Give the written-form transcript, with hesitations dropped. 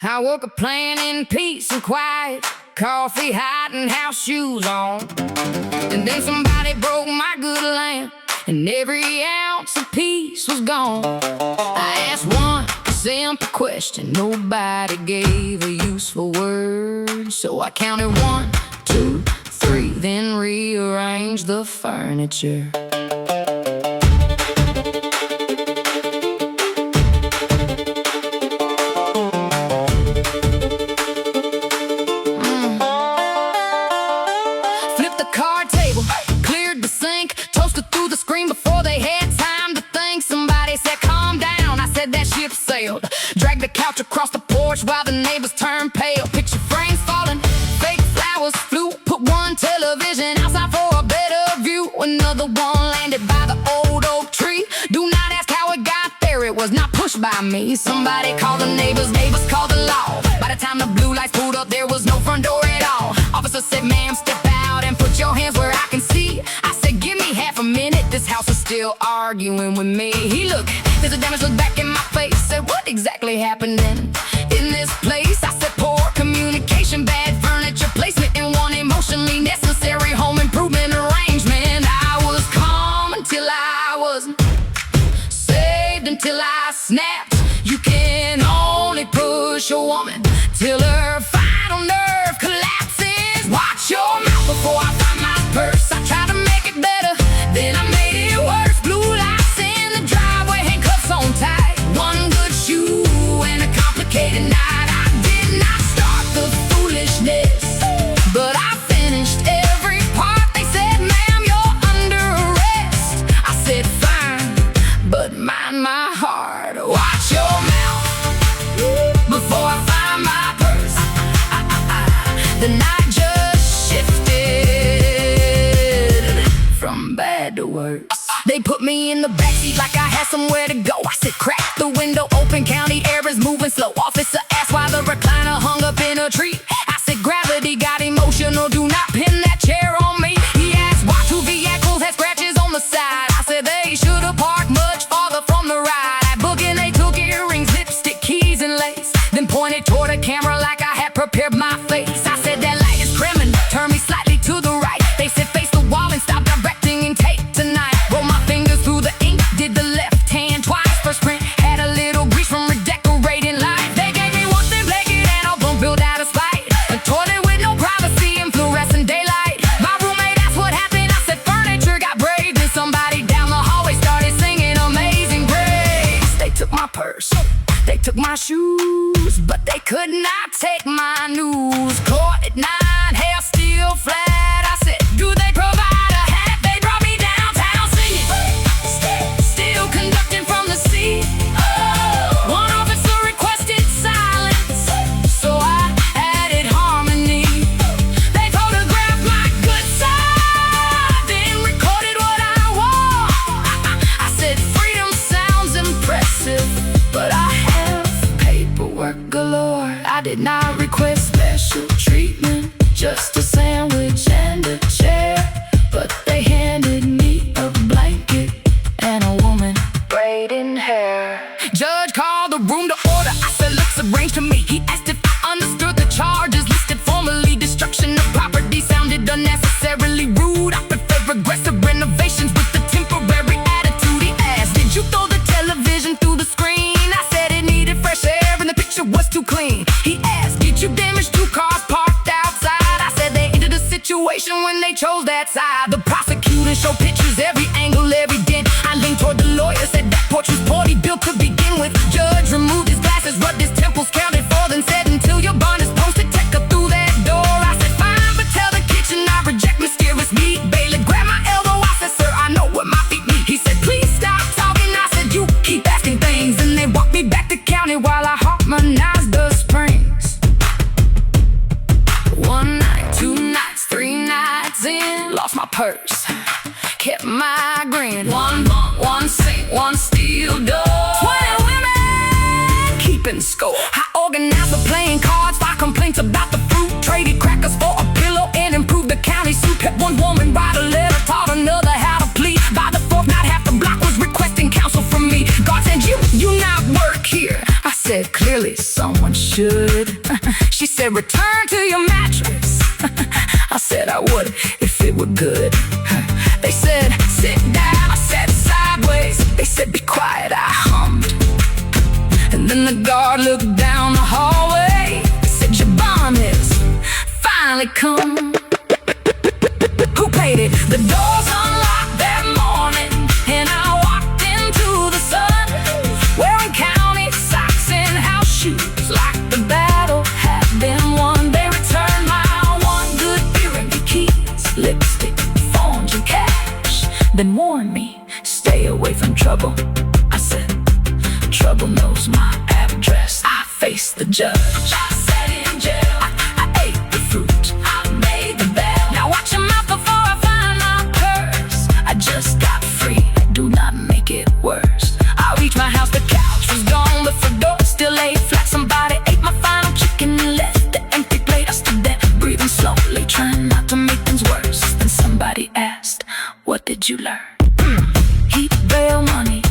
I woke up playing in peace and quiet, coffee hot and house shoes on. And then somebody broke my good lamp, and every ounce of peace was gone. I asked one simple question, nobody gave a useful word. So I counted 1, 2, 3, then rearranged the furniture. Card table, cleared the sink, toasted through the screen before they had time to think. Somebody said, calm down, I said that ship sailed. Dragged the couch across the porch while the neighbors turned pale. Picture frames falling, fake flowers flew. Put one television outside for a better view. Another one landed by the old oak tree. Do not ask how it got there, it was not pushed by me. Somebody called the neighbors, neighbors called the law. By the time the blue lights pulled up, there was no front door at all. Officer said, ma'am, step out and put your hands where I can see. I said, give me half a minute, this house is still arguing with me. He looked, there's a damage look back in my face. Said, what exactly happened in this place? I said, poor communication, bad furniture placement, and one emotionally necessary home improvement arrangement. I was calm until I wasn't, saved until I snapped. You can only push a woman till her final nerve collapses. Watch your mouth before I find my purse. I tried to make it better, then I made it worse. Blue lights in the driveway, handcuffs on tight, one good shoe and a complicated night. I did not start the foolishness, but I finished every part. They said, ma'am, you're under arrest. I said, fine, but mind my heart. Watch your mouth before I find my purse. The night just shifted from bad to worse. They put me in the backseat like I had somewhere to go. I said, crack the window open, county air is moving slow. Officer asked why the recliner hung up in a tree. I said, gravity got emotional, do not pin that chair on me. He asked why 2 vehicles had scratches on the side. I said, they should have parked much farther from the ride. I booked and they took earrings, lipstick, keys, and lace, then pointed toward the camera like I had prepared my face. I said, that light is criminal, turn me slightly to the right. They said, face the wall and stop directing and tape tonight. Roll my fingers through the ink, did the left hand twice. First print had a little grease from redecorating life. They gave me one thin blanket and a bunk built out of spite. A toilet with no privacy and fluorescent daylight. My roommate asked what happened, I said furniture got braved. Then somebody down the hallway started singing Amazing Grace. They took my purse, they took my shoes, but they could not take my news. Court at 9, hair still flat. I said, do they provide a hat? They brought me downtown singing, still conducting from the seat. One officer requested silence, so I added harmony. They photographed my good side, then recorded what I want. I said, freedom sounds impressive, but I have paperwork galore. I did not request special treatment, just a sandwich and a chair, but they handed me a blanket and a woman braiding hair. Judge called the room to order. I said, looks arranged to me. He asked if I understood the charges listed formally. Destruction of property sounded unnecessarily rude. I prefer progressive renovations with the temporary attitude. He asked, did you throw the television through the screen? I said it needed fresh air and the picture was too clean. He asked, did you damage 2 cars parked outside? I said they entered the situation when they chose that side. The prosecutor showed pictures, every angle, every dent. I leaned toward the lawyer, said that porch was poorly built to begin with. Judge removed his glasses, rubbed his temples, counted 4, then said, until your bond is posted, take her through that door. I said, fine, but tell the kitchen I reject mysterious meat. Bailey grabbed my elbow, I said, sir, I know what my feet meet. He said, please stop talking. I said, you keep asking things. And they walked me back to county while I harmonized the springs. 1 night, 2 nights, 3 nights in, lost my purse, kept my grin. 1 bump, 1 sink, 1 steel door, 20 women keeping score. I organized the playing cards, filed complaints about the fruit, traded crackers for a pillow and improved the county suit. Kept one woman write a letter, taught another how to plead. By the 4th night, half the block was requesting counsel from me. God said, you not work here. I said, clearly someone should. She said, return to your mattress. I said I would if it were good. They said, sit down. I sat sideways. They said, be quiet. I hummed. And then the guard looked down the hallway. He said, your bond is finally come. Who paid it? The doors unlocked that morning, and I walked into the sun, wearing county socks and house shoes, like the battle had been won. They returned my one good beer and keys, lipstick, phones, and cash, then warned me, stay away from trouble. I said, trouble knows my address. I faced the judge. I sat in jail. I ate the fruit. I made the bell. Now watch your mouth before I find my purse. I just got free. Do not make it worse. I reached my house. The couch was gone. The front door still lay flat. Somebody ate my final chicken and left the empty plate. I stood there, breathing slowly, trying not to make things worse. Then somebody asked, what did you learn? Keep bail money.